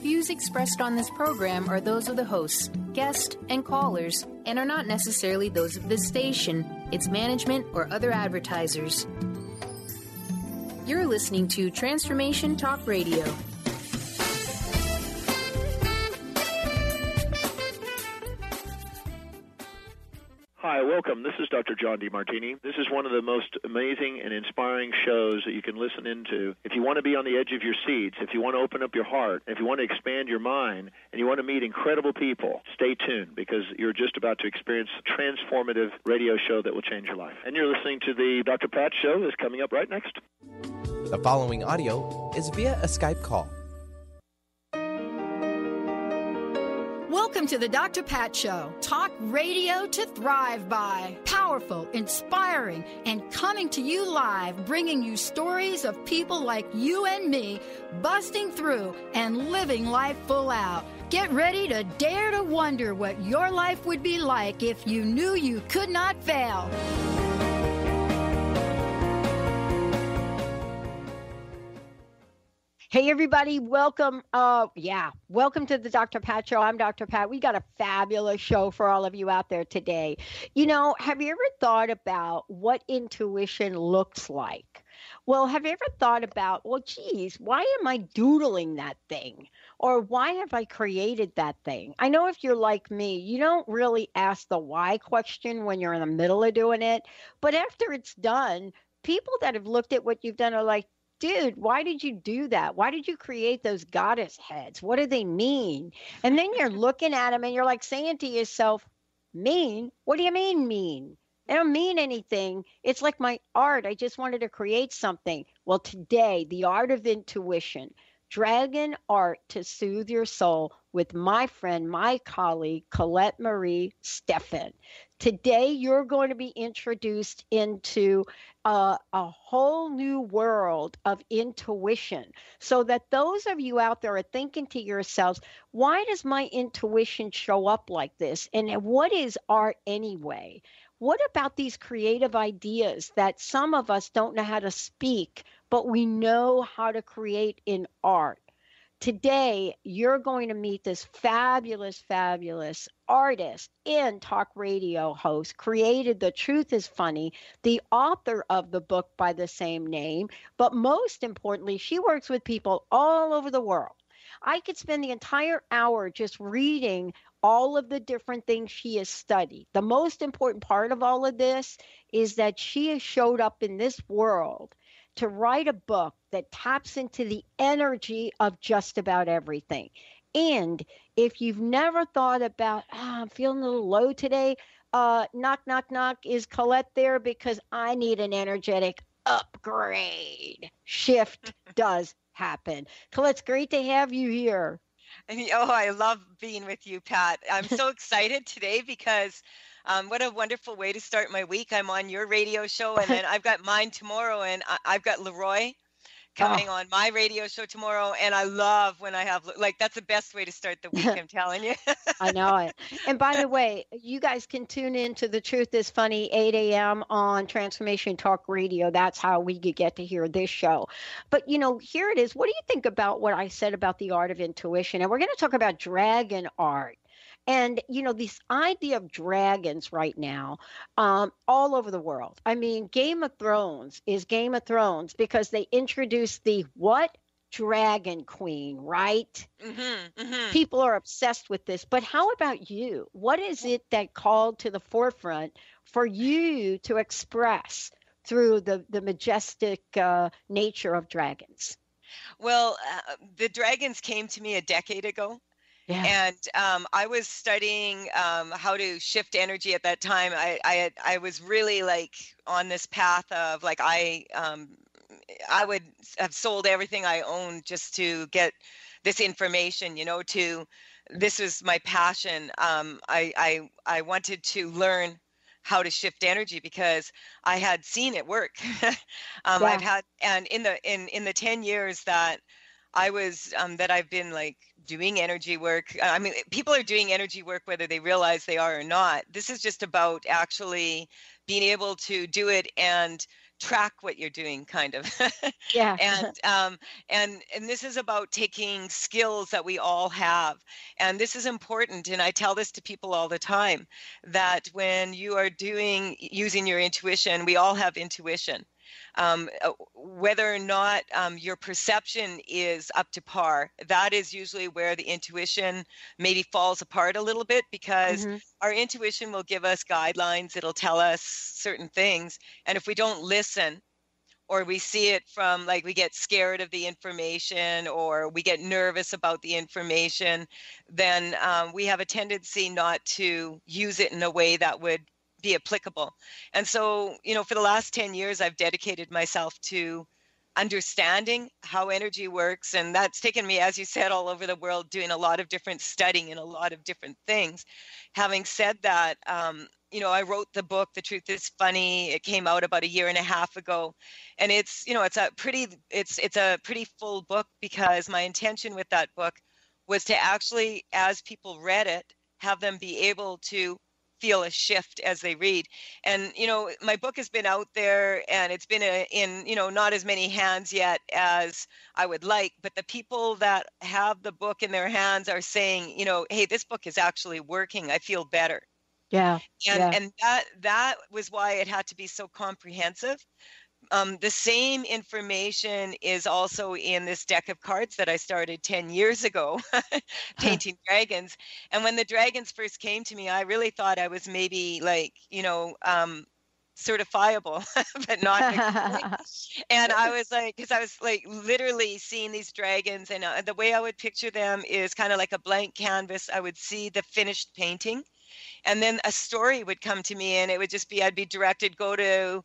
views expressed on this program are those of the hosts, guests, and callers, and are not necessarily those of this station, its management, or other advertisers. You're listening to Transformation Talk Radio. Hi, welcome. This is Dr. John DeMartini. This is one of the most amazing and inspiring shows that you can listen into. If you want to be on the edge of your seats, if you want to open up your heart, if you want to expand your mind, and you want to meet incredible people, stay tuned because you're just about to experience a transformative radio show that will change your life. And you're listening to the Dr. Pat Show that's coming up right next. The following audio is via a Skype call. Welcome to the Dr. Pat Show. Talk radio to thrive by. Powerful, inspiring, and coming to you live, bringing you stories of people like you and me, busting through and living life full out. Get ready to dare to wonder what your life would be like if you knew you could not fail. Hey, everybody. Welcome. Welcome to the Dr. Pat Show. I'm Dr. Pat. We got a fabulous show for all of you out there today. You know, have you ever thought about what intuition looks like? Well, have you ever thought about, well, geez, why am I doodling that thing? Or why have I created that thing? I know if you're like me, you don't really ask the why question when you're in the middle of doing it. But after it's done, people that have looked at what you've done are like, dude, why did you do that? Why did you create those goddess heads? What do they mean? And then you're looking at them and you're like saying to yourself, mean? What do you mean? They don't mean anything. It's like my art. I just wanted to create something. Well, today, the art of intuition, dragon art to soothe your soul with my friend, my colleague, Colette Marie Steffen. Today, you're going to be introduced into a whole new world of intuition so that those of you out there are thinking to yourselves, why does my intuition show up like this? And what is art anyway? What about these creative ideas that some of us don't know how to speak, but we know how to create in art? Today, you're going to meet this fabulous artist and talk radio host, created The Truth is Funny, the author of the book by the same name, but most importantly, she works with people all over the world. I could spend the entire hour just reading all of the different things she has studied. The most important part of all of this is that she has showed up in this world to write a book that taps into the energy of just about everything. And if you've never thought about, I'm feeling a little low today, knock, knock, knock, is Colette there? Because I need an energetic upgrade. Shift does happen. Colette, it's great to have you here. Oh, I love being with you, Pat. I'm so excited today because what a wonderful way to start my week. I'm on your radio show, and then I've got mine tomorrow, and I've got Leroy coming on my radio show tomorrow, and I love when I have, that's the best way to start the week, I'm telling you. I know it. And by the way, you guys can tune in to The Truth is Funny, 8 a.m. on Transformation Talk Radio. That's how we get to hear this show. But, you know, here it is. What do you think about what I said about the art of intuition? And we're going to talk about dragon art. And, you know, this idea of dragons right now, all over the world. I mean, Game of Thrones is Game of Thrones because they introduced the what? Dragon Queen, right? People are obsessed with this. But how about you? What is it that called to the forefront for you to express through the majestic nature of dragons? Well, the dragons came to me a decade ago. Yeah. And I was studying how to shift energy at that time. I was really on this path of I would have sold everything I owned just to get this information, this was my passion. I wanted to learn how to shift energy because I had seen it work. I've had, and in the 10 years that I was, that I've been doing energy work. I mean, people are doing energy work whether they realize they are or not. This is just about actually being able to do it and track what you're doing, kind of. Yeah. And this is about taking skills that we all have, and this is important. And I tell this to people all the time, that when you are using your intuition, we all have intuition. Whether or not your perception is up to par, that is usually where the intuition maybe falls apart a little bit, because our intuition will give us guidelines. It'll tell us certain things. And if we don't listen, or we see it from, like, we get scared of the information, or we get nervous about the information, then we have a tendency not to use it in a way that would be applicable. And so, for the last 10 years, I've dedicated myself to understanding how energy works. And that's taken me, as you said, all over the world, doing a lot of different studying and a lot of different things. Having said that, I wrote the book, The Truth is Funny. It came out about 1.5 years ago. And it's a pretty full book, because my intention with that book was to actually, as people read it, have them be able to feel a shift as they read. And, my book has been out there, and it's been in not as many hands yet as I would like, but the people that have the book in their hands are saying, hey, this book is actually working. I feel better. Yeah. And that was why it had to be so comprehensive. The same information is also in this deck of cards that I started 10 years ago, painting dragons. And when the dragons first came to me, I really thought I was maybe certifiable, but not. And I was like, because I was like literally seeing these dragons, and the way I would picture them is kind of like a blank canvas. I would see the finished painting, and then a story would come to me, and it would just be, I'd be directed, go to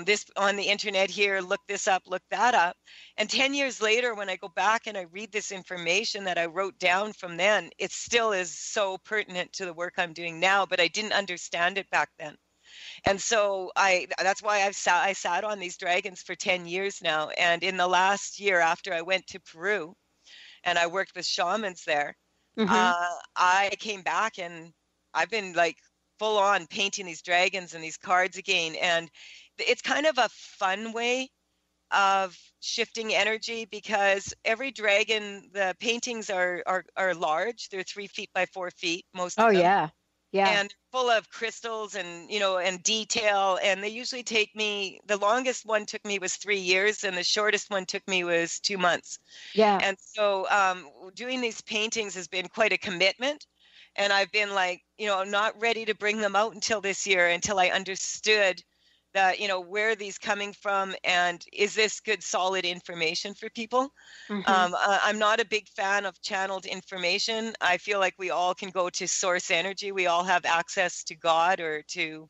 this on the internet here, look this up, look that up. And 10 years later, when I go back and I read this information that I wrote down from then, it still is so pertinent to the work I'm doing now, but I didn't understand it back then. And so that's why I sat on these dragons for 10 years now. And in the last year, after I went to Peru and I worked with shamans there, I came back, and I've been like full on painting these dragons and these cards again. And it's kind of a fun way of shifting energy, because every dragon, the paintings are large. They're 3 feet by 4 feet, most of them. Yeah. And full of crystals and, and detail. And they usually take me, the longest one took me was 3 years, and the shortest one took me was 2 months. Yeah. And so doing these paintings has been quite a commitment. And I've been like, not ready to bring them out until this year, until I understood that, where are these coming from, and is this good, solid information for people? I'm not a big fan of channeled information. I feel like we all can go to source energy. We all have access to God or to,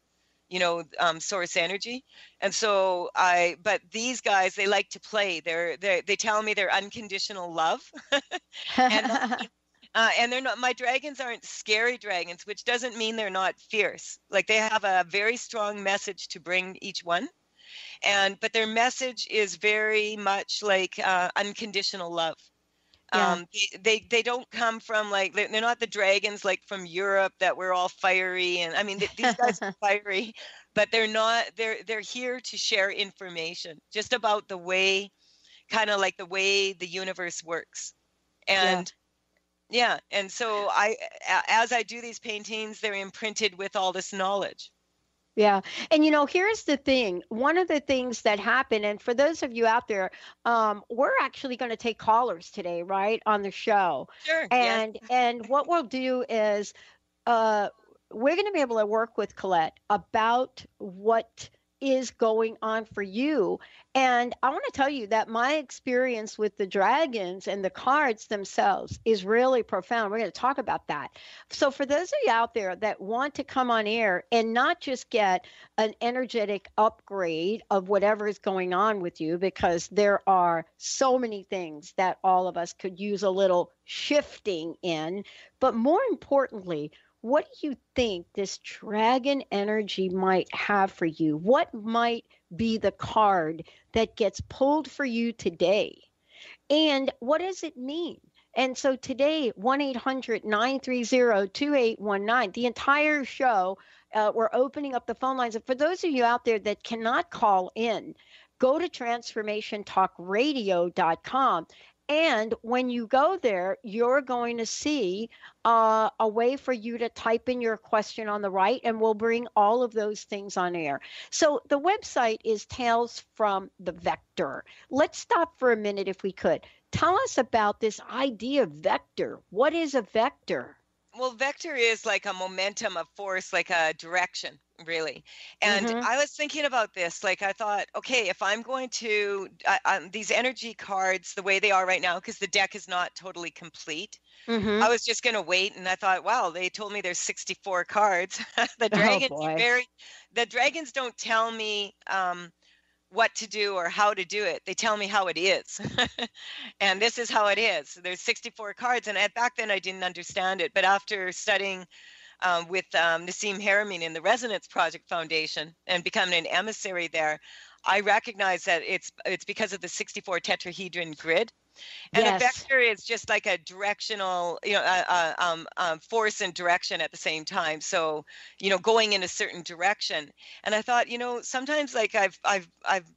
source energy. And so but these guys, they like to play. They tell me they're unconditional love. And they're not, my dragons aren't scary dragons, which doesn't mean they're not fierce. Like, they have a very strong message to bring each one. But their message is very much like unconditional love. Yeah. They don't come from, like, they're not the dragons like from Europe that we're all fiery. And I mean, these guys are fiery, but they're not, they're here to share information just about the way, kind of like the way the universe works. And yeah. And so as I do these paintings, they're imprinted with all this knowledge. Yeah. And, here's the thing. One of the things that happened, and for those of you out there, we're actually going to take callers today, right, on the show. Sure. And what we'll do is we're going to be able to work with Colette about what is going on for you. And I want to tell you that my experience with the dragons and the cards themselves is really profound. We're going to talk about that. So for those of you out there that want to come on air and not just get an energetic upgrade of whatever is going on with you, because there are so many things that all of us could use a little shifting in, but more importantly, what do you think this dragon energy might have for you? What might be the card that gets pulled for you today? And what does it mean? And so today, 1-800-930-2819, the entire show, we're opening up the phone lines. And for those of you out there that cannot call in, go to transformationtalkradio.com. And when you go there, you're going to see a way for you to type in your question on the right, and we'll bring all of those things on air. So the website is Tales from the Vector. Let's stop for a minute if we could. Tell us about this idea of vector. What is a vector? Well, vector is like a momentum, a force, like a direction, really. And I was thinking about this, like I thought, okay, if I'm going to, these energy cards, the way they are right now, because the deck is not totally complete, I was just going to wait. And I thought, wow, they told me there's 64 cards. The dragons don't tell me what to do or how to do it. They tell me how it is. And this is how it is. There's 64 cards. And back then I didn't understand it. But after studying with Nassim Haramein in the Resonance Project Foundation and becoming an emissary there, I recognize that it's because of the 64 tetrahedron grid. And a vector is just like a directional, force and direction at the same time. So, going in a certain direction. And I thought, sometimes like I've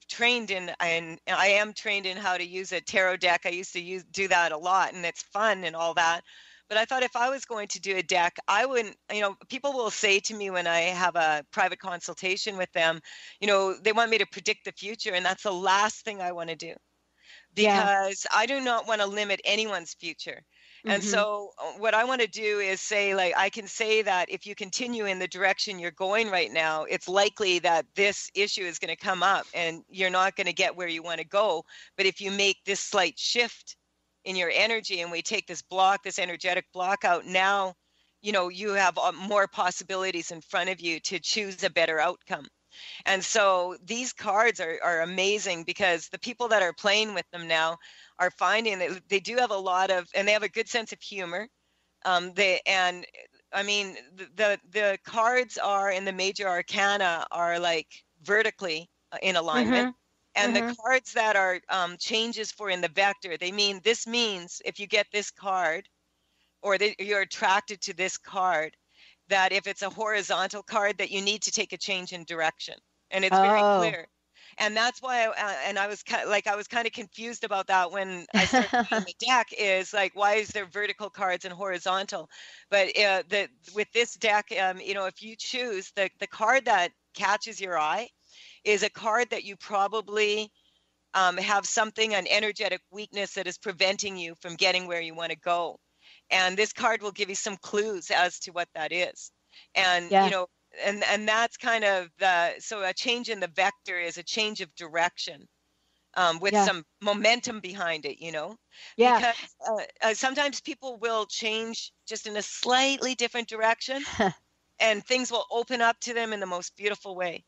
trained and I am trained in how to use a tarot deck. I used to do that a lot, and it's fun and all that. But I thought if I was going to do a deck, I wouldn't, people will say to me when I have a private consultation with them, they want me to predict the future. And that's the last thing I want to do. Because I do not want to limit anyone's future. And so what I want to do is say, like, I can say that if you continue in the direction you're going right now, it's likely that this issue is going to come up and you're not going to get where you want to go. But if you make this slight shift in your energy and we take this energetic block out, now, you have more possibilities in front of you to choose a better outcome. And so these cards are amazing because the people that are playing with them now are finding that they do have a lot of, and they have a good sense of humor. The cards are in the major arcana are like vertically in alignment. And the cards that are changes for in the vector, this means if you get this card or you're attracted to this card, that if it's a horizontal card, that you need to take a change in direction. And it's very clear. And that's why I was kind of confused about that when I started reading the deck, is like, why is there vertical cards and horizontal? But with this deck, if you choose the card that catches your eye is a card that you probably have an energetic weakness that is preventing you from getting where you want to go. And this card will give you some clues as to what that is. And, and that's kind of so a change in the vector is a change of direction with some momentum behind it, because sometimes people will change just in a slightly different direction and things will open up to them in the most beautiful way.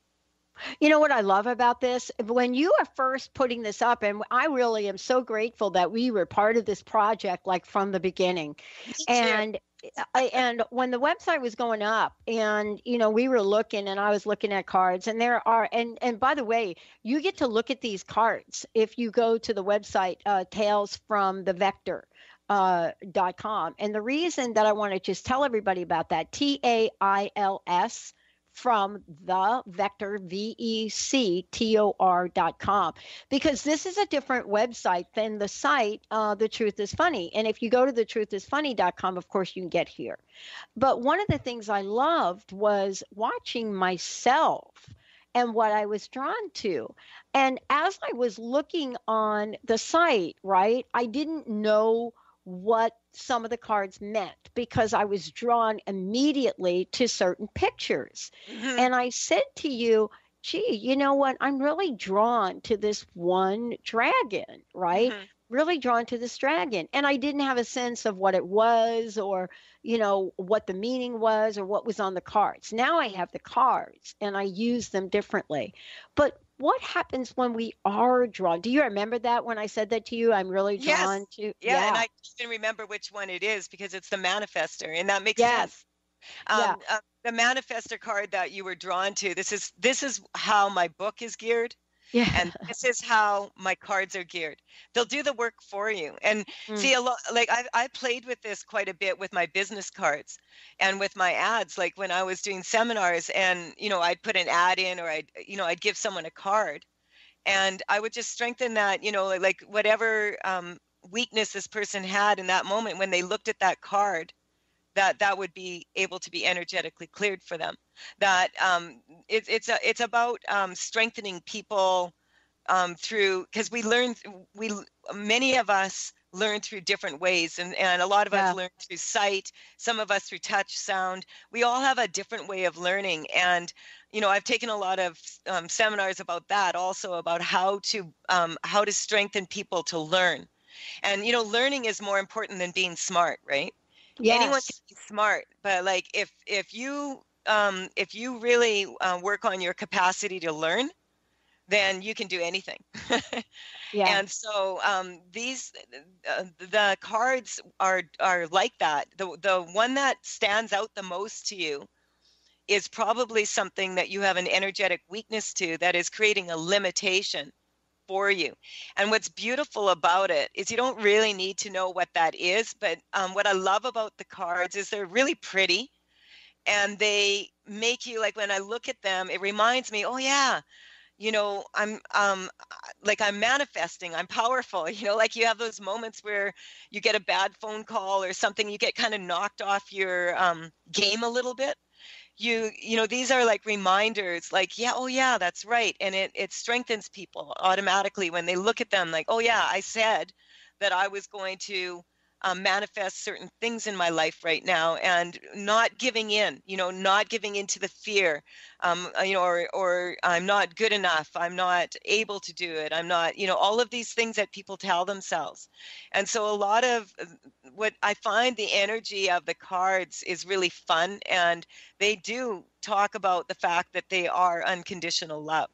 You know what I love about this? When you are first putting this up, and I really am so grateful that we were part of this project, like from the beginning. And when the website was going up and, we were looking and I was looking at cards, and and by the way, you get to look at these cards if you go to the website, talesfromthevector.com. And the reason that I want to just tell everybody about that, TAILS from the vector, VECTOR.com, because this is a different website than the site, The Truth is Funny. And if you go to thetruthisfunny.com, of course, you can get here. But one of the things I loved was watching myself and what I was drawn to. And as I was looking on the site, right, I didn't know what some of the cards meant because I was drawn immediately to certain pictures. And I said to you, gee, you know what? I'm really drawn to this one dragon, right? Really drawn to this dragon. And I didn't have a sense of what it was or, what the meaning was or what was on the cards. Now I have the cards and I use them differently. But what happens when we are drawn? Do you remember that when I said that to you? I'm really drawn to. Yeah, and I even remember which one it is because it's the manifester, and that makes sense. The manifester card that you were drawn to. This is how my book is geared. Yeah. And this is how my cards are geared. They'll do the work for you. And see, a lot, like I played with this quite a bit with my business cards and with my ads, like when I was doing seminars and, I'd put an ad in, or I'd give someone a card, and I would just strengthen that, like whatever weakness this person had in that moment, when they looked at that card, that would be able to be energetically cleared for them. That it's about strengthening people through, because many of us learn through different ways, and a lot of us learn through sight, some of us through touch, sound. We all have a different way of learning, and I've taken a lot of seminars about that, also about how to strengthen people to learn. And learning is more important than being smart, right? Yes. Anyone can be smart, but like if you really work on your capacity to learn, then you can do anything. Yeah. And so the cards are like that. The one that stands out the most to you is probably something that you have an energetic weakness to, that is creating a limitation for you. And what's beautiful about it is you don't really need to know what that is, but what I love about the cards is they're really pretty, and they make you, like, when I look at them, it reminds me, oh yeah, I'm manifesting, I'm powerful, like you have those moments where you get a bad phone call or something, you get kind of knocked off your game a little bit. These are like reminders, like, yeah, oh yeah, that's right. And it strengthens people automatically when they look at them, like, oh yeah, I said that I was going to manifest certain things in my life right now, and not giving in, not giving into the fear, or I'm not good enough, I'm not able to do it, I'm not, all of these things that people tell themselves. And so a lot of what I find, the energy of the cards is really fun, and they do talk about the fact that they are unconditional love.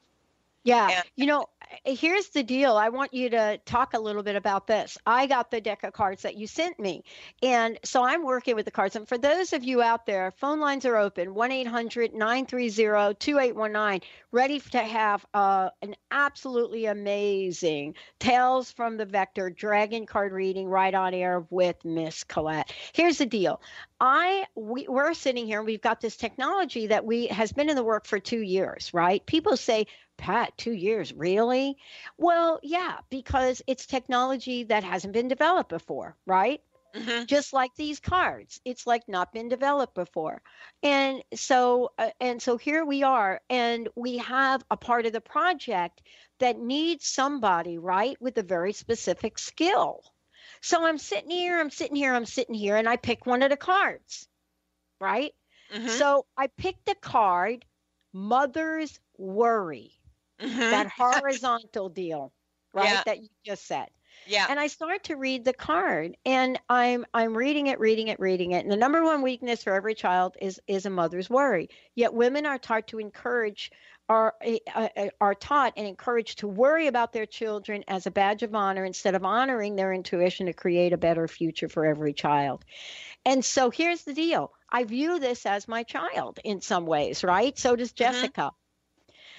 Yeah. Here's the deal. I want you to talk a little bit about this. I got the deck of cards that you sent me. And so I'm working with the cards. And for those of you out there, phone lines are open, 1-800-930-2819, ready to have an absolutely amazing Tales from the Vector Dragon card reading right on air with Miss Colette. Here's the deal. We're sitting here and we've got this technology that has been in the work for 2 years, right? People say, Pat, 2 years, really? Well, yeah, because it's technology that hasn't been developed before, right? Mm-hmm. Just like these cards, it's like not been developed before. And so here we are, and we have a part of the project that needs somebody, right, with a very specific skill. So I'm sitting here, and I pick one of the cards, right? Mm-hmm. So I picked the card, Mother's Worry. Mm-hmm. That horizontal deal, right? Yeah. That you just said. Yeah. And I start to read the card, and I'm reading it. And the number one weakness for every child is a mother's worry. Yet women are taught to are taught and encouraged to worry about their children as a badge of honor, instead of honoring their intuition to create a better future for every child. And so here's the deal. I view this as my child in some ways, right? So does Jessica. Mm-hmm.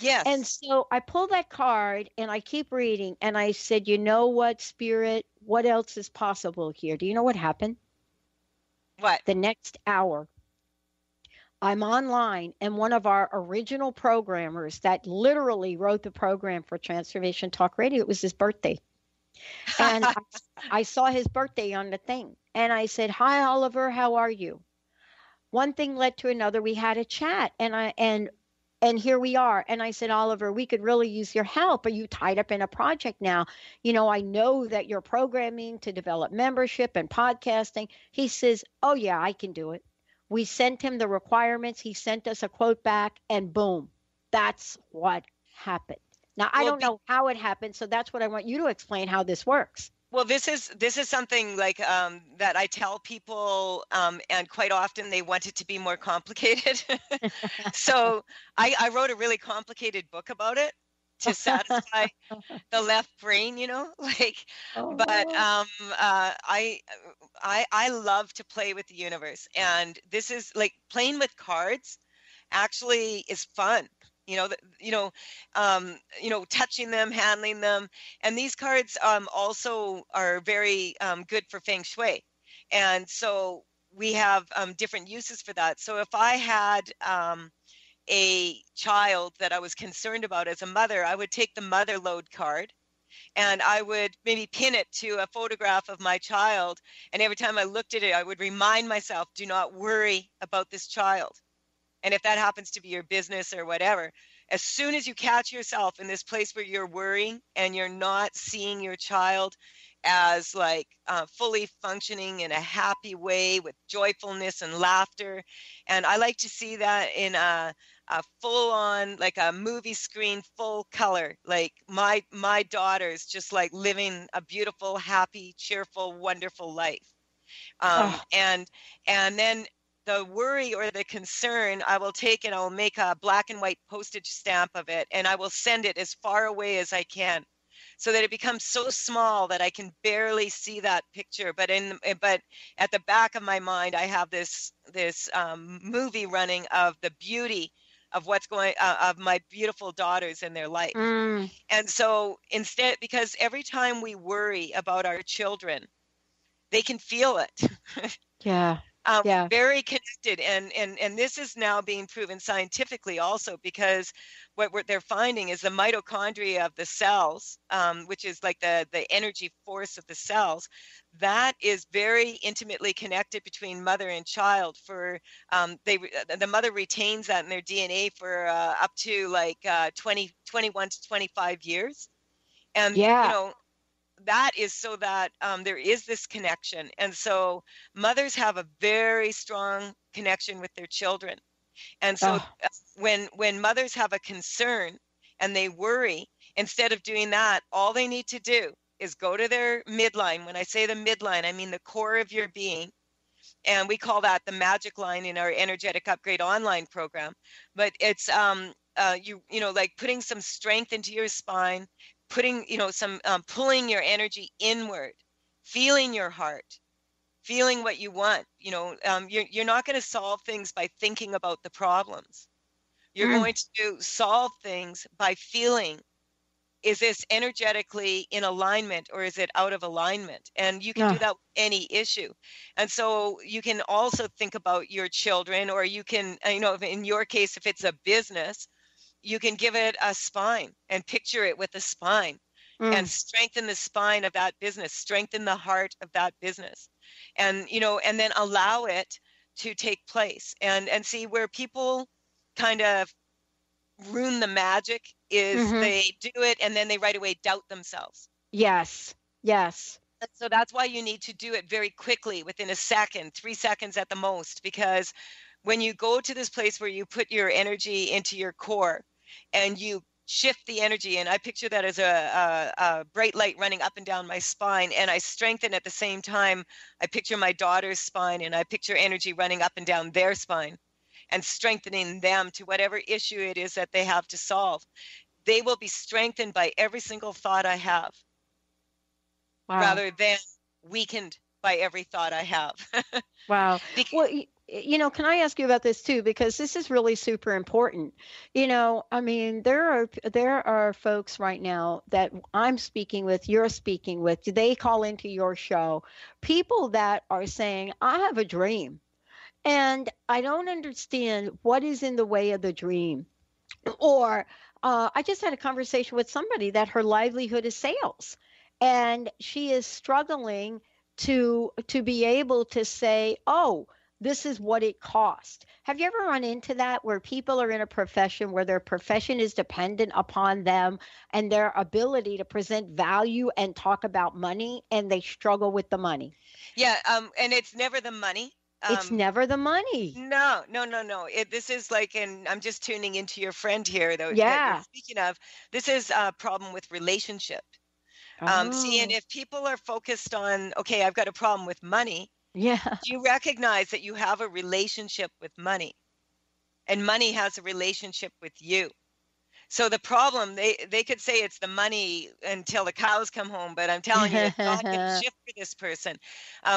Yes. And so I pull that card and I keep reading, and I said, you know what, Spirit, what else is possible here? Do you know what happened? What? The next hour, I'm online, and one of our original programmers that literally wrote the program for Transformation Talk Radio, it was his birthday. And I saw his birthday on the thing, and I said, hi, Oliver, how are you? One thing led to another. We had a chat, and here we are. And I said, Oliver, we could really use your help. Are you tied up in a project now? I know that you're programming to develop membership and podcasting. He says, oh, yeah, I can do it. We sent him the requirements. He sent us a quote back, and boom, that's what happened. Now, I don't know how it happened. So that's what I want you to explain, how this works. Well, this is something like that I tell people, and quite often they want it to be more complicated. So I wrote a really complicated book about it to satisfy the left brain, Oh. But I love to play with the universe, and this is like playing with cards actually is fun. touching them, handling them. And these cards also are very good for feng shui. And so we have different uses for that. So if I had a child that I was concerned about as a mother, I would take the mother load card and I would maybe pin it to a photograph of my child. And every time I looked at it, I would remind myself, do not worry about this child. And if that happens to be your business or whatever, as soon as you catch yourself in this place where you're worrying and you're not seeing your child as like fully functioning in a happy way with joyfulness and laughter. And I like to see that in a full on, like a movie screen, full color, like my daughter's just like living a beautiful, happy, cheerful, wonderful life. And then the worry or the concern, I will take and I will make a black and white postage stamp of it, and I will send it as far away as I can, so that it becomes so small that I can barely see that picture. But at the back of my mind, I have this movie running of the beauty of what's going of my beautiful daughters in their life. And so instead, because every time we worry about our children, they can feel it. Yeah. Very connected, and this is now being proven scientifically also, because what they're finding is the mitochondria of the cells, which is like the energy force of the cells, that is very intimately connected between mother and child. For the mother retains that in their DNA for up to like 21 to 25 years, and that is so that there is this connection. And so mothers have a very strong connection with their children. And so when mothers have a concern and they worry, instead of doing that, all they need to do is go to their midline. When I say the midline, I mean the core of your being. And we call that the magic line in our Energetic Upgrade online program. But it's like putting some strength into your spine, putting some pulling your energy inward, feeling your heart, feeling what you want. You're not going to solve things by thinking about the problems. You're going to solve things by feeling, is this energetically in alignment or is it out of alignment? And you can do that with any issue. And so you can also think about your children, or you can, in your case, if it's a business, you can give it a spine and picture it with a spine and strengthen the spine of that business, strengthen the heart of that business. And, and then allow it to take place. And see, where people kind of ruin the magic is they do it and then they right away doubt themselves. Yes. And so that's why you need to do it very quickly, within a second, 3 seconds at the most, because when you go to this place where you put your energy into your core and you shift the energy, and I picture that as a bright light running up and down my spine, and I strengthen at the same time. I picture my daughter's spine, and I picture energy running up and down their spine and strengthening them to whatever issue it is that they have to solve. They will be strengthened by every single thought I have, rather than weakened by every thought I have. Wow. Well, can I ask you about this too? Because this is really super important. I mean, there are folks right now that I'm speaking with, you're speaking with, they call into your show, people that are saying, I have a dream and I don't understand what is in the way of the dream. Or I just had a conversation with somebody that her livelihood is sales, and she is struggling to be able to say, oh, this is what it cost. Have you ever run into that, where people are in a profession where their profession is dependent upon them and their ability to present value and talk about money, and they struggle with the money? Yeah. And it's never the money. It's never the money. No. This is like, and I'm just tuning into your friend here, though. Yeah. Speaking of, this is a problem with relationship. See, and if people are focused on, okay, I've got a problem with money. Yeah. Do you recognize that you have a relationship with money, and money has a relationship with you? So the problem, they could say it's the money until the cows come home, but I'm telling you, it's not going to shift for this person.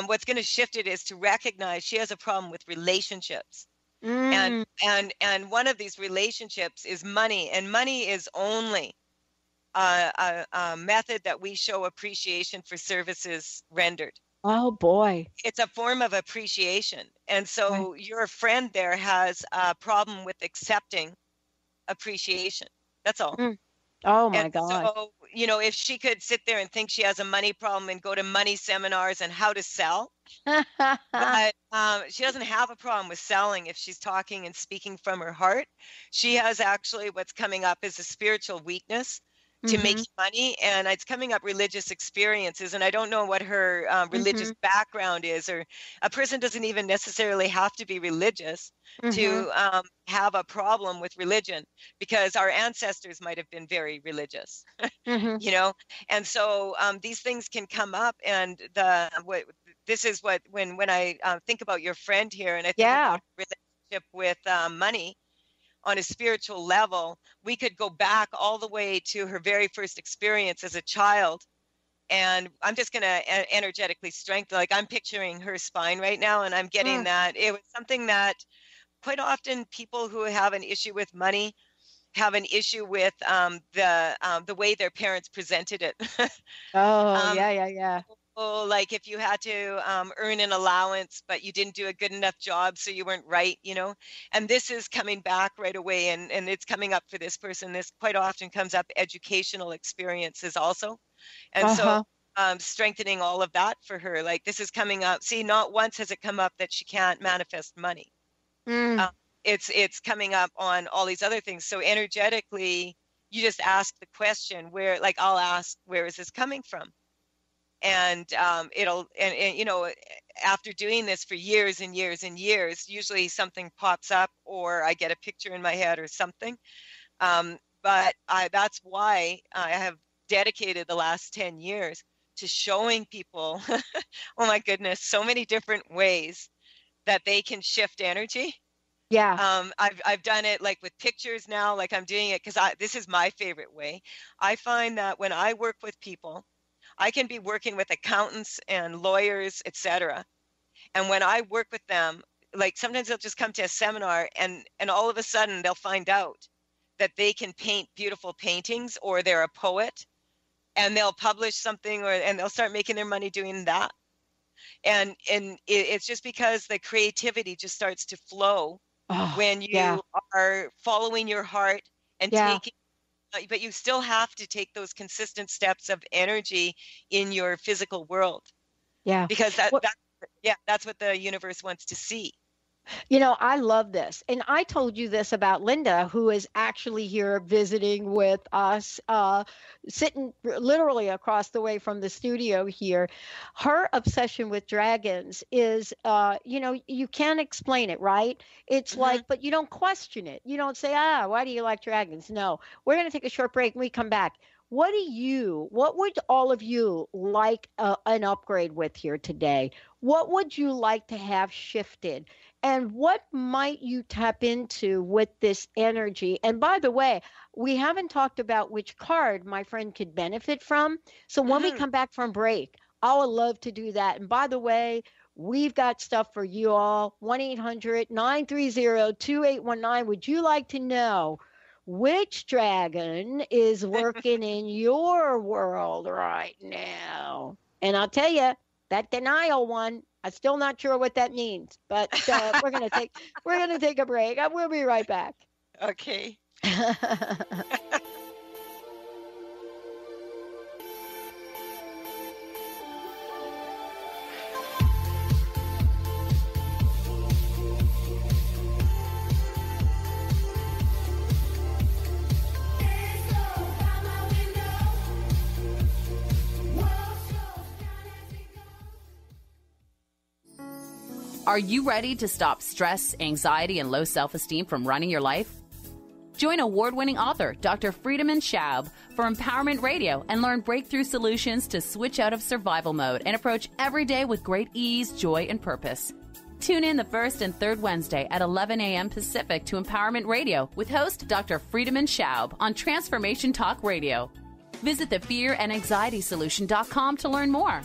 What's going to shift it is to recognize she has a problem with relationships. And one of these relationships is money, and money is only a method that we show appreciation for services rendered. Oh boy. It's a form of appreciation. And so your friend there has a problem with accepting appreciation. That's all. Oh my God. So, you know, if she could sit there and think she has a money problem and go to money seminars and how to sell, but she doesn't have a problem with selling if she's talking and speaking from her heart. She has actually what's coming up is a spiritual weakness to make money, and it's coming up religious experiences, and I don't know what her religious background is, or a person doesn't even necessarily have to be religious to have a problem with religion, because our ancestors might have been very religious, you know, and so these things can come up, and this is what when I think about your friend here, and I think about relationship with money. On a spiritual level, we could go back all the way to her very first experience as a child. And I'm just going to energetically strengthen, like I'm picturing her spine right now, and I'm getting that it was something that quite often people who have an issue with money have an issue with the way their parents presented it. Yeah. Like if you had to earn an allowance, but you didn't do a good enough job, so you weren't right, you know, and this is coming back right away, and it's coming up for this person. This quite often comes up educational experiences also. And so strengthening all of that for her, like this is coming up. See, not once has it come up that she can't manifest money. It's coming up on all these other things. So energetically, you just ask the question where, like I'll ask, where is this coming from? And it'll, and you know, after doing this for years and years and years, usually something pops up, or I get a picture in my head or something. But that's why I have dedicated the last 10 years to showing people, oh my goodness, so many different ways that they can shift energy. I've done it like with pictures now, like I'm doing it because this is my favorite way. I find that when I work with people, I can be working with accountants and lawyers, etc. And when I work with them, like sometimes they'll just come to a seminar, and all of a sudden they'll find out that they can paint beautiful paintings, or they're a poet, and they'll publish something, and they'll start making their money doing that. And it's just because the creativity just starts to flow when you are following your heart and taking. But you still have to take those consistent steps of energy in your physical world. Because that's what the universe wants to see. You know, I love this. And I told you this about Linda, who is actually here visiting with us, sitting literally across the way from the studio here. Her obsession with dragons is, you know, you can't explain it, right? It's like, but you don't question it. You don't say, why do you like dragons? No, we're going to take a short break and we come back. What would all of you like an upgrade with here today? What would you like to have shifted? And what might you tap into with this energy? And by the way, we haven't talked about which card my friend could benefit from. So when we come back from break, I would love to do that. And by the way, we've got stuff for you all. 1-800-930-2819. Would you like to know which dragon is working in your world right now? And I'll tell you, that denial one, I'm still not sure what that means, but we're gonna take a break. We'll be right back. Okay. Are you ready to stop stress, anxiety, and low self-esteem from running your life? Join award-winning author Dr. Friedemann Schaub for Empowerment Radio and learn breakthrough solutions to switch out of survival mode and approach every day with great ease, joy, and purpose. Tune in the first and third Wednesday at 11 a.m. Pacific to Empowerment Radio with host Dr. Friedemann Schaub on Transformation Talk Radio. Visit thefearandanxietysolution.com to learn more.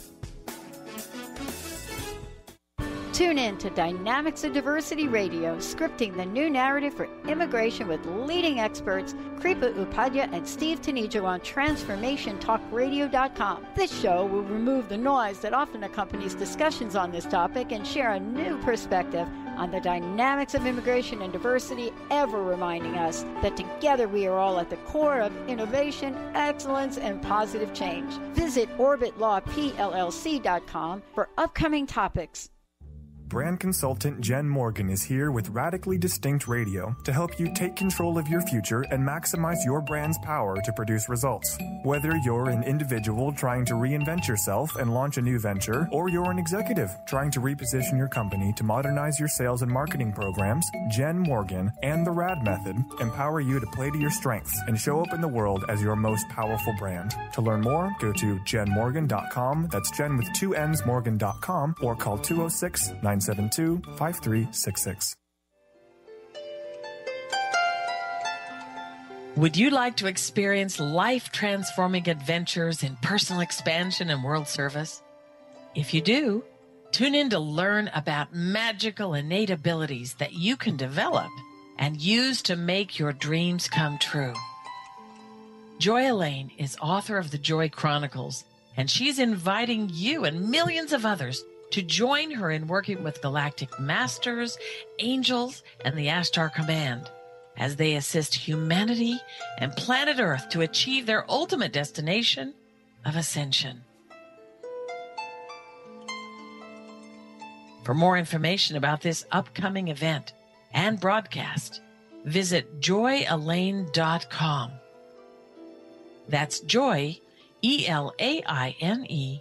Tune in to Dynamics of Diversity Radio, scripting the new narrative for immigration with leading experts Kripa Upadhyaya and Steve Tanijo on TransformationTalkRadio.com. This show will remove the noise that often accompanies discussions on this topic and share a new perspective on the dynamics of immigration and diversity, ever reminding us that together we are all at the core of innovation, excellence, and positive change. Visit OrbitLawPLLC.com for upcoming topics. Brand consultant Jen Morgan is here with Radically Distinct Radio to help you take control of your future and maximize your brand's power to produce results. Whether you're an individual trying to reinvent yourself and launch a new venture, or you're an executive trying to reposition your company to modernize your sales and marketing programs, Jen Morgan and the RAD method empower you to play to your strengths and show up in the world as your most powerful brand. To learn more, go to jenmorgan.com. That's Jen with 2 N's Morgan.com, or call 206-972-5366. Would you like to experience life-transforming adventures in personal expansion and world service? If you do, tune in to learn about magical innate abilities that you can develop and use to make your dreams come true. Joy Elaine is author of the Joy Chronicles, and she's inviting you and millions of others to join her in working with galactic masters, angels, and the Ashtar Command as they assist humanity and planet Earth to achieve their ultimate destination of ascension. For more information about this upcoming event and broadcast, visit joyelaine.com. That's joy, ELAINE.com.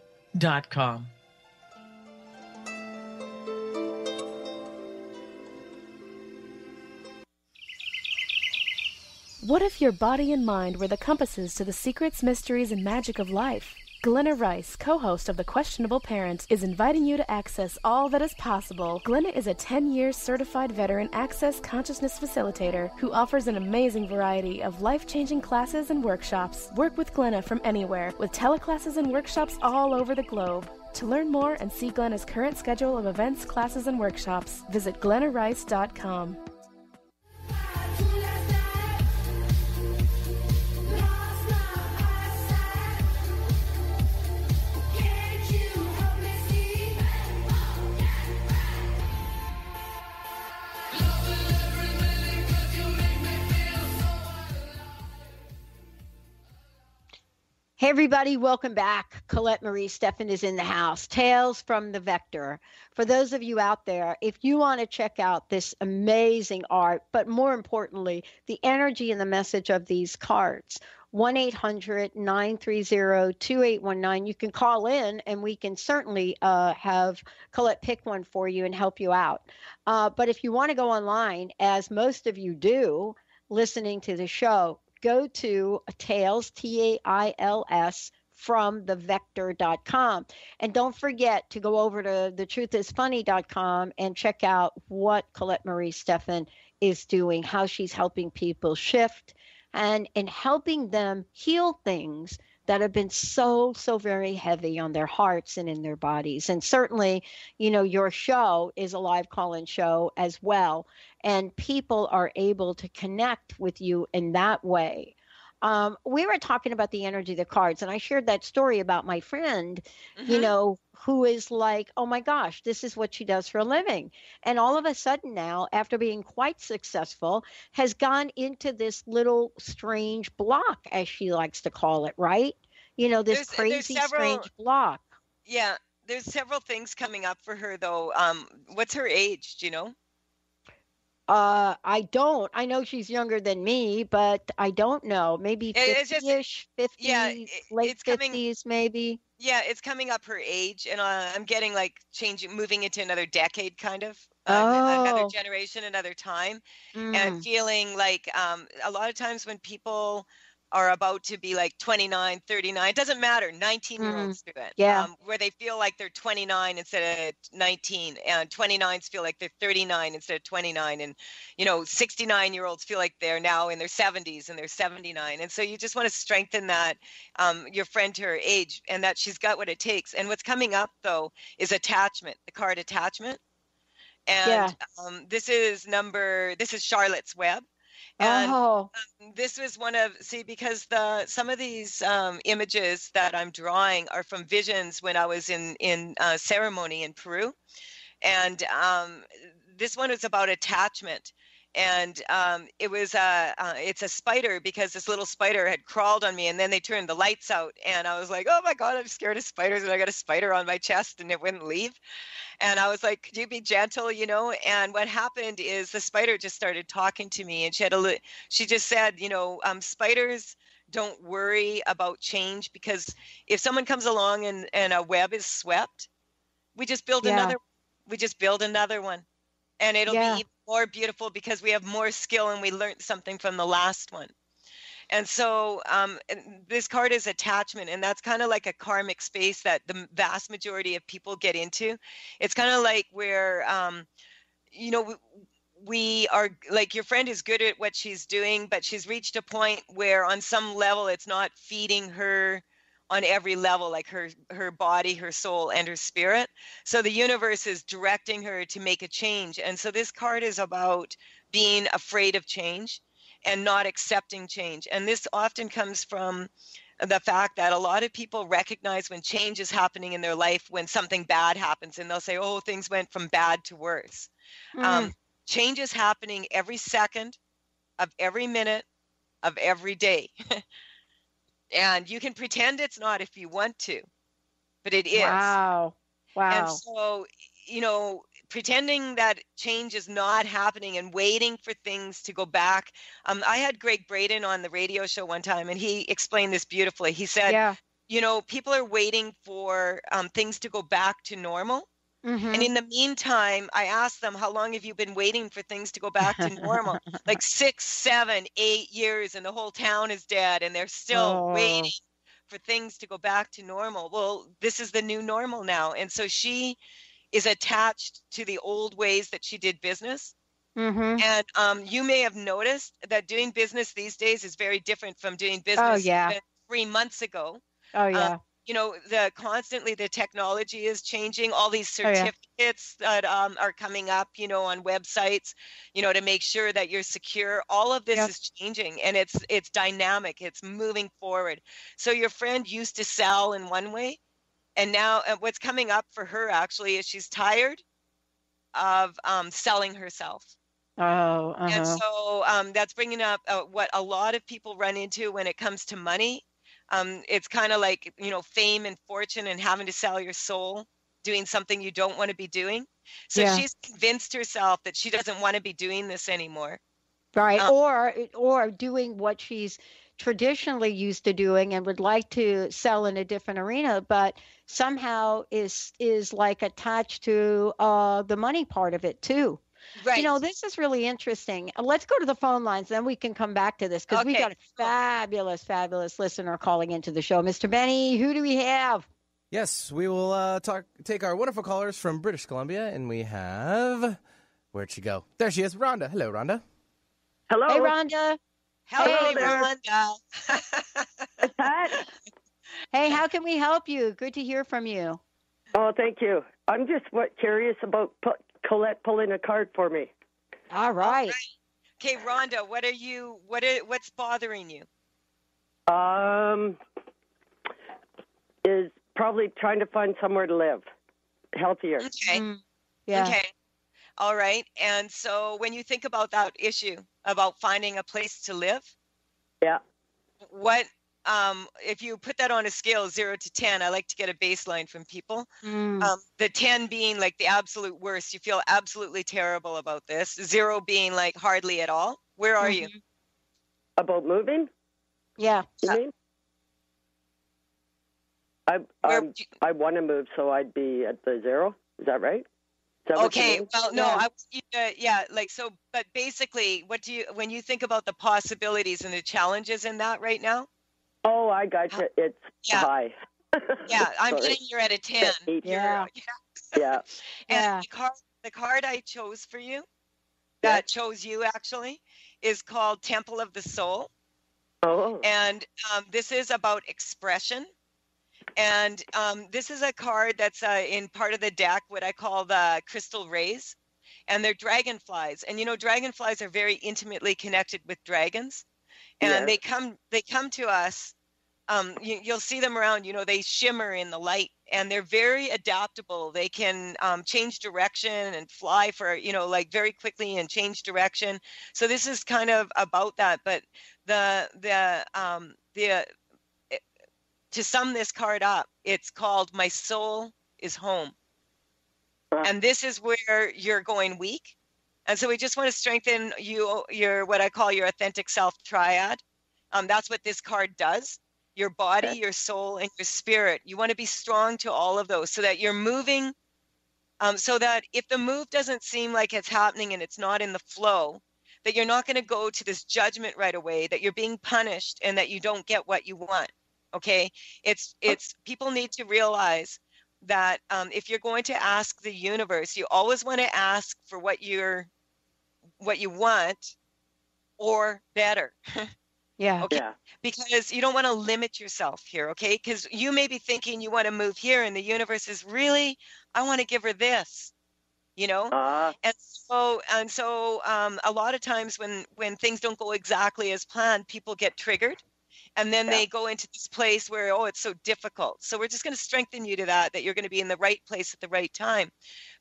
What if your body and mind were the compasses to the secrets, mysteries, and magic of life? Glenna Rice, co-host of The Questionable Parent, is inviting you to access all that is possible. Glenna is a 10-year certified veteran access consciousness facilitator who offers an amazing variety of life-changing classes and workshops. Work with Glenna from anywhere with teleclasses and workshops all over the globe. To learn more and see Glenna's current schedule of events, classes, and workshops, visit glennarice.com. Hey, everybody, welcome back. Colette Marie Steffen is in the house. Tales from the Vector. For those of you out there, if you want to check out this amazing art, but more importantly, the energy and the message of these cards, 1-800-930-2819. You can call in and we can certainly have Colette pick one for you and help you out. But if you want to go online, as most of you do, listening to the show, go to Tails, Tails, from thevector.com. And don't forget to go over to thetruthisfunny.com and check out what Colette Marie Steffen is doing, how she's helping people shift and helping them heal things that have been so very heavy on their hearts and in their bodies. And certainly, you know, your show is a live call-in show as well. And people are able to connect with you in that way. We were talking about the energy of the cards, and I shared that story about my friend, you know, who is like, oh my gosh, this is what she does for a living. And all of a sudden now, after being quite successful, has gone into this little strange block, as she likes to call it, right? You know, this crazy, strange block. Yeah, there's several things coming up for her, though. What's her age? Do you know? I don't. I know she's younger than me, but I don't know. Maybe 50-ish, 50s, yeah, late 50s, maybe. Yeah, it's coming up her age, and I'm getting like moving into another decade, kind of. Oh. Another generation, another time. And I'm feeling like a lot of times when people are about to be like 29, 39, it doesn't matter, 19-year-olds do it. Yeah. Where they feel like they're 29 instead of 19, and 29s feel like they're 39 instead of 29, and, you know, 69-year-olds feel like they're now in their 70s and they're 79. And so you just want to strengthen that, your friend to her age, and that she's got what it takes. And what's coming up, though, is attachment, the card attachment. And this is Charlotte's Web. And this was because some of these images that I'm drawing are from visions when I was in ceremony in Peru. And this one is about attachment. And it's a spider, because this little spider had crawled on me, and then they turned the lights out, and I was like, oh my God, I'm scared of spiders, and I got a spider on my chest and it wouldn't leave. And I was like, could you be gentle, And what happened is the spider just started talking to me, and she just said, spiders don't worry about change, because if someone comes along and a web is swept, we just build another one. And it'll be even more beautiful, because we have more skill and we learned something from the last one. And so this card is attachment, and that's kind of like a karmic space that the vast majority of people get into. It's kind of like where, we are, like, your friend is good at what she's doing, but she's reached a point where on some level it's not feeding her on every level, like her body, her soul, and her spirit. So the universe is directing her to make a change. And so this card is about being afraid of change and not accepting change. And this often comes from the fact that a lot of people recognize when change is happening in their life, when something bad happens, and they'll say, oh, things went from bad to worse. Change is happening every second of every minute of every day. And you can pretend it's not if you want to, but it is. Wow. And so, pretending that change is not happening and waiting for things to go back. I had Greg Braden on the radio show one time, and he explained this beautifully. He said, people are waiting for things to go back to normal. Mm-hmm. And in the meantime, I asked them, how long have you been waiting for things to go back to normal? Like 6, 7, 8 years, and the whole town is dead, and they're still waiting for things to go back to normal. Well, this is the new normal now. And so she is attached to the old ways that she did business. Mm-hmm. And you may have noticed that doing business these days is very different from doing business even 3 months ago. The technology is changing. All these certificates that are coming up, on websites, to make sure that you're secure. All of this is changing, and it's dynamic. It's moving forward. So your friend used to sell in one way, and now what's coming up for her actually is she's tired of selling herself. And so that's bringing up what a lot of people run into when it comes to money. It's kind of like, fame and fortune and having to sell your soul, doing something you don't want to be doing. So she's convinced herself that she doesn't want to be doing this anymore. Right. Or doing what she's traditionally used to doing and would like to sell in a different arena, but somehow is like attached to the money part of it too. Right. This is really interesting. Let's go to the phone lines, then we can come back to this, because we got a fabulous, fabulous listener calling into the show. Mr. Benny, who do we have? Yes, we will take our wonderful callers from British Columbia, and we have... Where'd she go? There she is, Rhonda. Hello, Rhonda. Hello. Hey, Rhonda. Hello, Rhonda. What's that? Hey, how can we help you? Good to hear from you. Oh, thank you. I'm just curious about Colette pulling a card for me. All right. Okay, Rhonda, what's bothering you? Is probably trying to find somewhere to live, healthier. Okay. Okay. All right. And so when you think about that issue about finding a place to live, what if you put that on a scale of 0 to 10, I like to get a baseline from people. The 10 being like the absolute worst. You feel absolutely terrible about this. 0 being like hardly at all. Where are you? About moving? Yeah. You mean? I want to move, so I'd be at the 0. Is that right? Okay. Well, no, but basically, when you think about the possibilities and the challenges in that right now? Oh, I got you. It's high. Yeah, I'm saying you're at a 10. Yeah. And the card I chose for you, that chose you actually, is called Temple of the Soul. Oh. And this is about expression. And this is a card that's in part of the deck, what I call the crystal rays. and they're dragonflies. And dragonflies are very intimately connected with dragons, and they come to us. You'll see them around. They shimmer in the light, and they're very adaptable. They can change direction and fly for like very quickly and change direction. So this is kind of about that. But to sum this card up, it's called "My Soul is Home." And this is where you're going weak. And so we just want to strengthen your what I call your authentic self triad. That's what this card does. Your body, your soul, and your spirit. You want to be strong to all of those so that you're moving, so that if the move doesn't seem like it's happening and it's not in the flow, that you're not going to go to this judgment right away, that you're being punished and that you don't get what you want. Okay? It's people need to realize that if you're going to ask the universe, you always want to ask for what you want or better. Yeah. Okay. Yeah. Because you don't want to limit yourself here. Okay. Because you may be thinking you want to move here, and the universe is really, I want to give her this, And so a lot of times when things don't go exactly as planned, people get triggered. And then they go into this place where, it's so difficult. So we're just going to strengthen you to that you're going to be in the right place at the right time.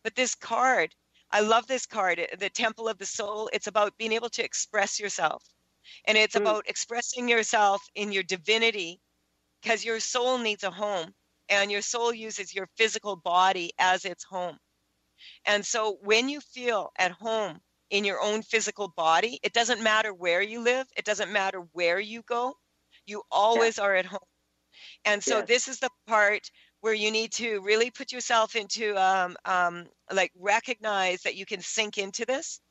But this card, I love this card, the Temple of the Soul. It's about being able to express yourself. And it's about expressing yourself in your divinity, because your soul needs a home, and your soul uses your physical body as its home. And so when you feel at home in your own physical body, it doesn't matter where you live. It doesn't matter where you go. You always are at home. And so this is the part where you need to really put yourself into, like, recognize that you can sink into this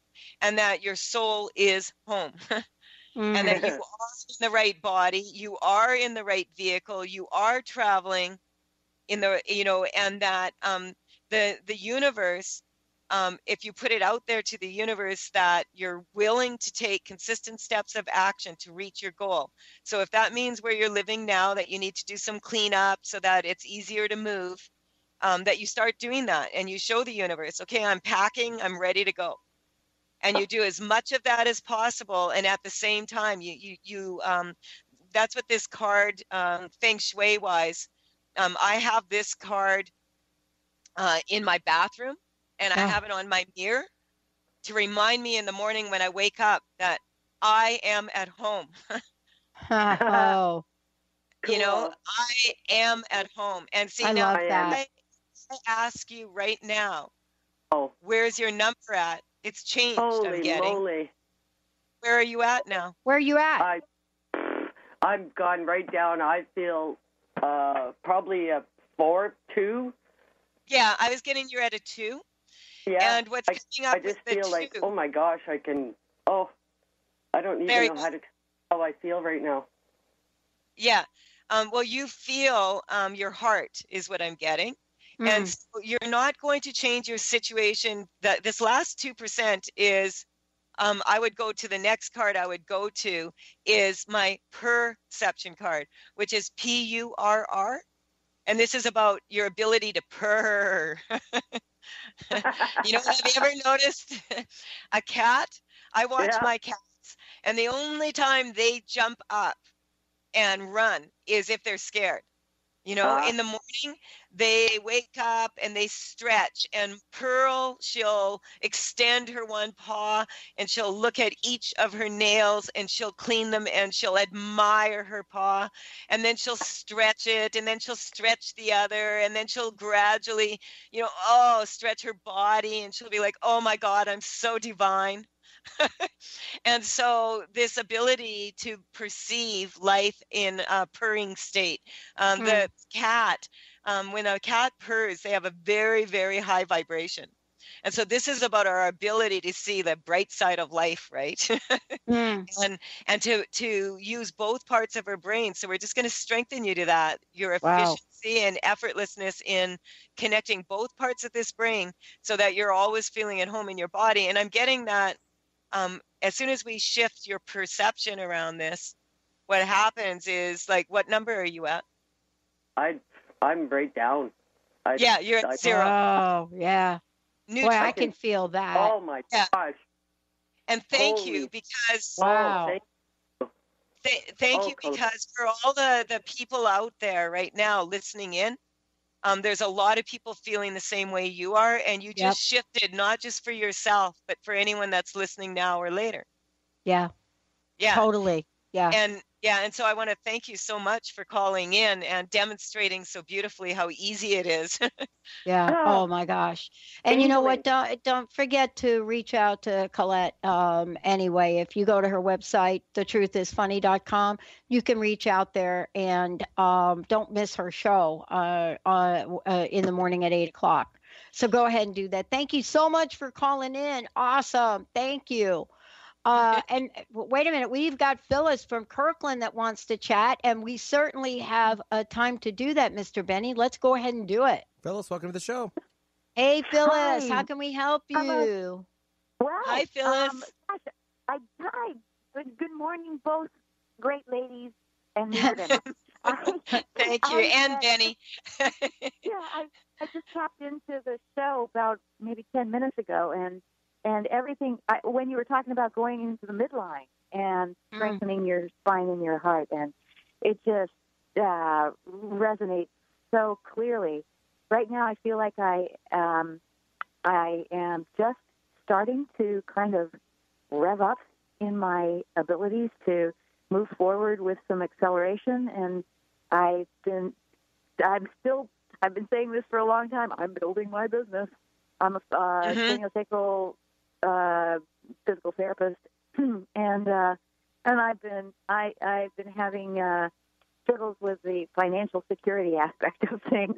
and that your soul is home. And that you are in the right body, you are in the right vehicle, you are traveling in the, and that the universe, if you put it out there to the universe that you're willing to take consistent steps of action to reach your goal. So if that means where you're living now, that you need to do some cleanup so that it's easier to move, that you start doing that and you show the universe, okay, I'm packing, I'm ready to go. And you do as much of that as possible. And at the same time, you that's what this card, Feng Shui wise, I have this card in my bathroom, and I have it on my mirror to remind me in the morning when I wake up that I am at home. Oh, cool. I am at home. And see, I now love that. I ask you right now, where's your number at? It's changed. I'm getting. Moly. Where are you at now? Where are you at? I've gone right down. I feel probably a 4-2. Yeah, I was getting you at a 2. Yeah. And what's coming up I just with the feel 2? like, oh my gosh, I can. I don't even know how I feel right now. Yeah. Well, you feel your heart is what I'm getting. And so you're not going to change your situation. This last 2% is, I would go to the next card I would go to is my perception card, which is PURR. And this is about your ability to purr. Have you ever noticed a cat? I watch my cats, and the only time they jump up and run is if they're scared. In the morning, they wake up and they stretch, and Pearl, she'll extend her one paw and she'll look at each of her nails and she'll clean them and she'll admire her paw, and then she'll stretch it, and then she'll stretch the other, and then she'll gradually, stretch her body, and she'll be like, oh my God, I'm so divine. And so this ability to perceive life in a purring state, the cat, when a cat purrs, they have a very, very high vibration. And so this is about our ability to see the bright side of life, right? And to use both parts of our brain. So we're just going to strengthen you to that, your efficiency and effortlessness in connecting both parts of this brain so that you're always feeling at home in your body. And I'm getting that as soon as we shift your perception around this, what happens is, like, what number are you at? I'm right down. You're at 0. Oh, yeah. Neutral. Boy, I can feel that. Oh my gosh! And thank Holy you because wow. thank you because for all the people out there right now listening in, there's a lot of people feeling the same way you are, and you just shifted not just for yourself, but for anyone that's listening now or later. Yeah. Yeah. Totally. Yeah. And so I want to thank you so much for calling in and demonstrating so beautifully how easy it is. Yeah. Oh my gosh. And you know what? Don't forget to reach out to Colette. Anyway, if you go to her website, thetruthisfunny.com, you can reach out there and don't miss her show in the morning at 8:00. So go ahead and do that. Thank you so much for calling in. Awesome. Thank you. And wait a minute, we've got Phyllis from Kirkland that wants to chat, and we certainly have a time to do that, Mr. Benny. Let's go ahead and do it. Phyllis, welcome to the show. Hey, Phyllis, Hi. how can we help you? Well, Hi, Phyllis. Hi. Good morning, both great ladies and Jordan. Thank you, and Benny. I just tapped into the show about maybe 10 minutes ago, and everything, when you were talking about going into the midline and strengthening your spine and your heart, and it just resonates so clearly. Right now, I feel like I am just starting to kind of rev up in my abilities to move forward with some acceleration, and I've been saying this for a long time. I'm building my business. I'm a craniosacral physical therapist, and I've been having struggles with the financial security aspect of things.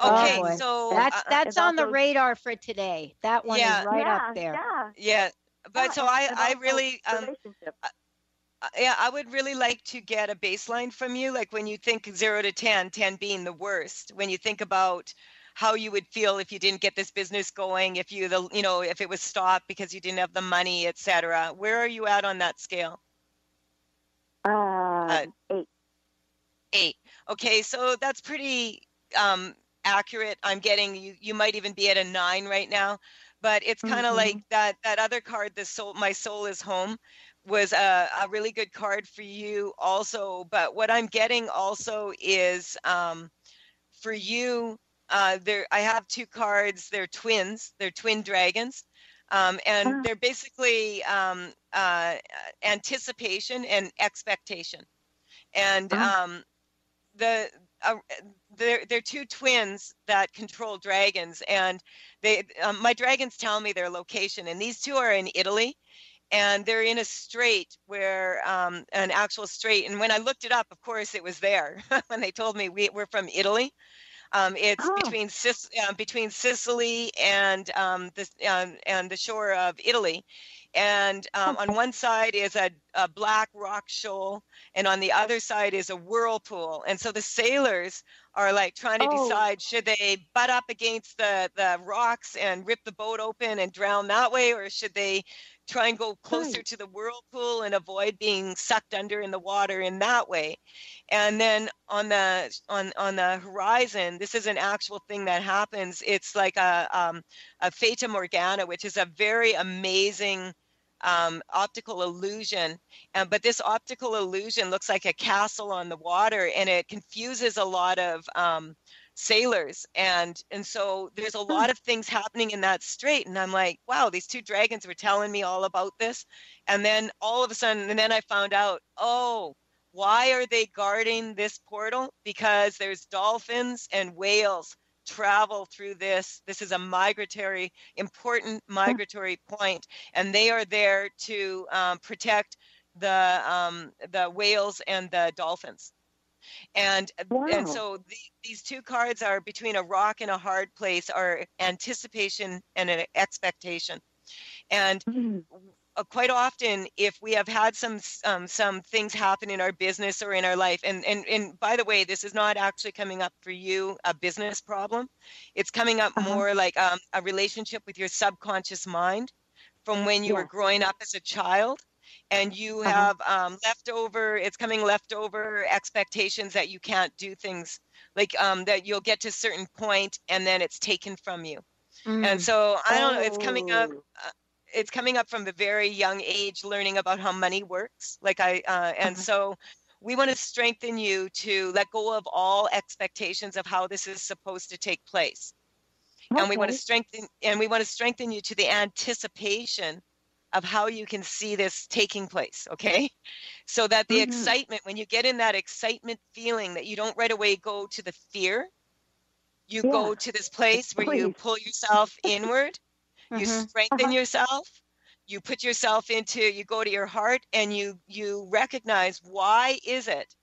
Okay, so that's on the radar for today. That one is right up there. Yeah, but so I really I would really like to get a baseline from you, like when you think 0 to 10, 10 being the worst. When you think about how you would feel if you didn't get this business going, if if it was stopped because you didn't have the money, etc. Where are you at on that scale? 8. 8. Okay, so that's pretty accurate. I'm getting you might even be at a 9 right now, but it's kind of like that other card, My Soul is Home, was a really good card for you also. But what I'm getting also is for you, I have 2 cards. They're twins. They're twin dragons, and they're basically anticipation and expectation. And they're 2 twins that control dragons, and they my dragons tell me their location, and these 2 are in Italy, and they're in a strait where an actual strait. And when I looked it up, of course, it was there when they told me we're from Italy. It's between Sicily and the shore of Italy. And on one side is a black rock shoal, and on the other side is a whirlpool. And so the sailors are like trying to decide, should they butt up against the rocks and rip the boat open and drown that way, or should they try and go closer to the whirlpool and avoid being sucked under in the water in that way? And then on the horizon, this is an actual thing that happens. It's like a fata morgana, which is a very amazing optical illusion, but this optical illusion looks like a castle on the water, and it confuses a lot of sailors, and so there's a lot of things happening in that strait. And I'm like, wow, these 2 dragons were telling me all about this. And then all of a sudden, and then I found out, why are they guarding this portal? Because there's dolphins and whales travel through this. This is a important migratory point, and they are there to protect the whales and the dolphins. And so these 2 cards are between a rock and a hard place, are anticipation and an expectation. And quite often, if we have had some things happen in our business or in our life, and by the way, this is not actually coming up for you a business problem. It's coming up more like a relationship with your subconscious mind from when you were growing up as a child. And you have leftover expectations that you can't do things, like that you'll get to a certain point and then it's taken from you. And so I don't know, it's coming up. It's coming up from a very young age, learning about how money works. And so we want to strengthen you to let go of all expectations of how this is supposed to take place. And we want to strengthen you to the anticipation of how you can see this taking place, okay? So that the excitement, when you get in that excitement feeling, that you don't right away go to the fear, you go to this place where you pull yourself inward, you strengthen yourself, you put yourself into, you go to your heart, and you recognize, why is it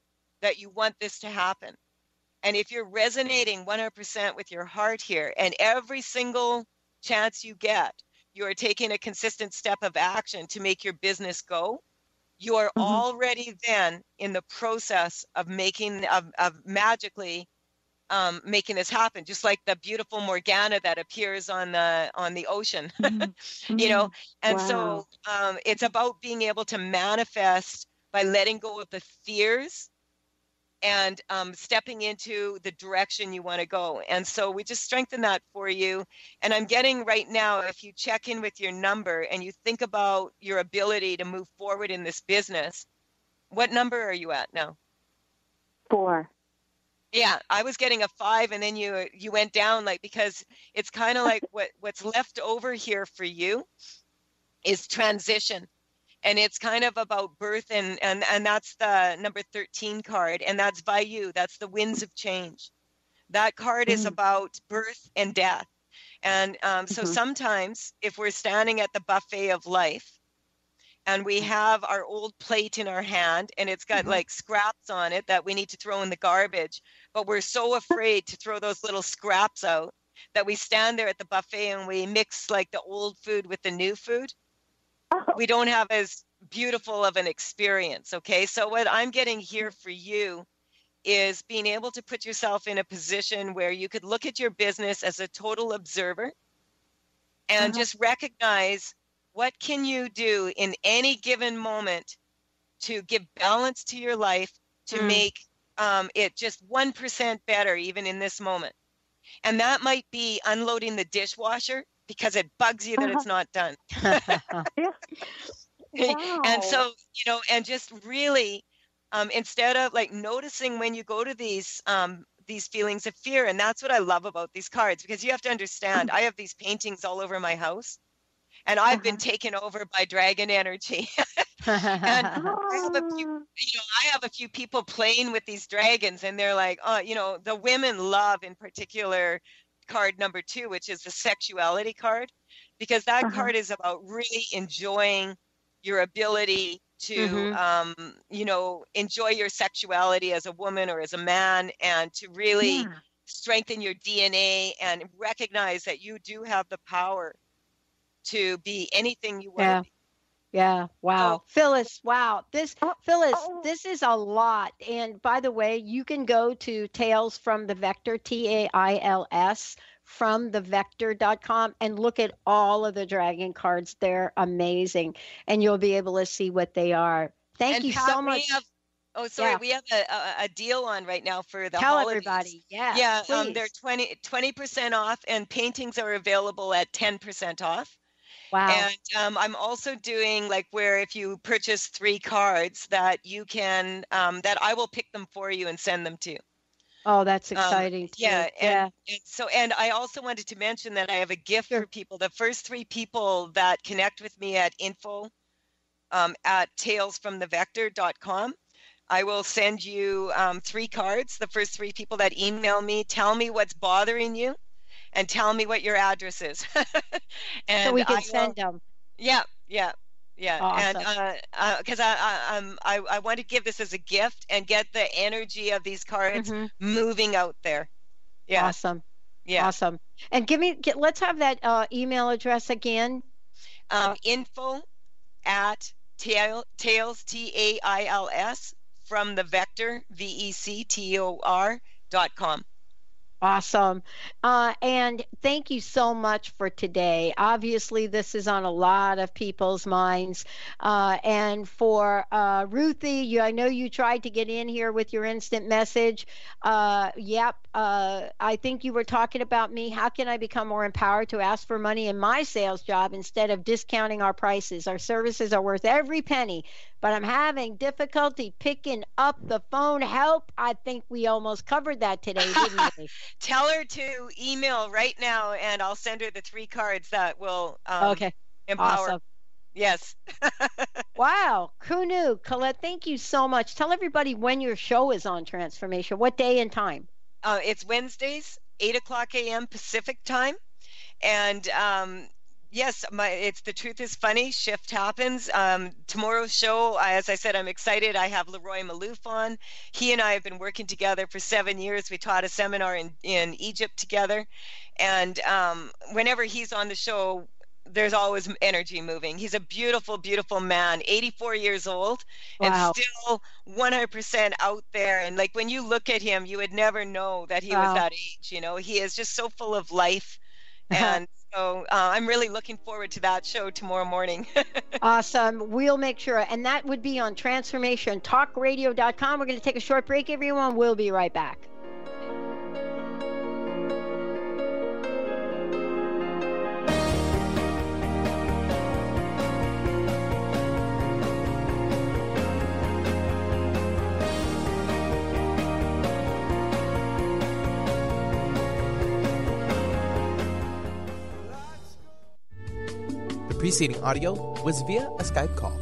that you want this to happen? And if you're resonating 100% with your heart here, and every single chance you get, you are taking a consistent step of action to make your business go, you are already then in the process of magically making this happen, just like the beautiful Morgana that appears on the ocean, you know. And so it's about being able to manifest by letting go of the fears and stepping into the direction you want to go. And so we just strengthen that for you. And I'm getting right now, if you check in with your number and you think about your ability to move forward in this business, what number are you at now? 4. Yeah, I was getting a 5, and then you went down, because it's kind of like what's left over here for you is transition. And it's kind of about birth, and that's the number 13 card, and that's by you. That's the winds of change. That card is about birth and death. And so sometimes if we're standing at the buffet of life, and we have our old plate in our hand, and it's got like scraps on it that we need to throw in the garbage, but we're so afraid to throw those little scraps out that we stand there at the buffet and we mix like the old food with the new food. We don't have as beautiful of an experience, okay? So what I'm getting here for you is being able to put yourself in a position where you could look at your business as a total observer and just recognize, what can you do in any given moment to give balance to your life, to make it just 1% better even in this moment? And that might be unloading the dishwasher because it bugs you that it's not done. And so, and just really, instead of like noticing when you go to these feelings of fear, and that's what I love about these cards, because you have to understand, I have these paintings all over my house. And I've been taken over by dragon energy. And I have a few people playing with these dragons, and they're like, the women love in particular card number 2, which is the sexuality card, because that card is about really enjoying your ability to, enjoy your sexuality as a woman or as a man, and to really strengthen your DNA and recognize that you do have the power to be anything you want to be. Yeah. Wow. Phyllis, wow. This is a lot. And by the way, you can go to Tales from the Vector, TAILS, from thevector.com, and look at all of the dragon cards. They're amazing. And you'll be able to see what they are. Thank you so much. We have a deal on right now for the Tell holidays. Everybody. Yeah. Yeah. They're 20% off, and paintings are available at 10% off. Wow. And I'm also doing where if you purchase 3 cards that you can, that I will pick them for you and send them to you. Oh, that's exciting. And I also wanted to mention that I have a gift for people. The first 3 people that connect with me at info at talesfromthevector.com, I will send you 3 cards. The first 3 people that email me, tell me what's bothering you, and tell me what your address is. And so we can send them. Yeah. Awesome. And because I want to give this as a gift and get the energy of these cards moving out there. Yeah. Awesome. Yeah. Awesome. And let's have that email address again. Info at Tails, TAILS, from the Vector, VECTOR.com. Awesome. And thank you so much for today. Obviously, this is on a lot of people's minds. And for Ruthie, I know you tried to get in here with your instant message. I think you were talking about me. How can I become more empowered to ask for money in my sales job instead of discounting our prices? Our services are worth every penny, but I'm having difficulty picking up the phone. Help. I think we almost covered that today, didn't we? Tell her to email right now, and I'll send her the 3 cards that will okay. empower. Awesome. Yes. Wow. Who knew? Colette, thank you so much. Tell everybody when your show is on Transformation. What day and time? It's Wednesdays, 8:00 a.m. Pacific time. And yes, it's The Truth is Funny. Shift happens. Tomorrow's show, as I said, I'm excited. I have Leroy Malouf on. He and I have been working together for 7 years. We taught a seminar in Egypt together. And whenever he's on the show, there's always energy moving. He's a beautiful, beautiful man, 84 years old, wow. and still 100% out there. And like when you look at him, you would never know that he wow. was that age. You know, he is just so full of life. And so I'm really looking forward to that show tomorrow morning. Awesome. We'll make sure. And that would be on transformationtalkradio.com. We're going to take a short break, everyone. We'll be right back. The preceding audio was via a Skype call.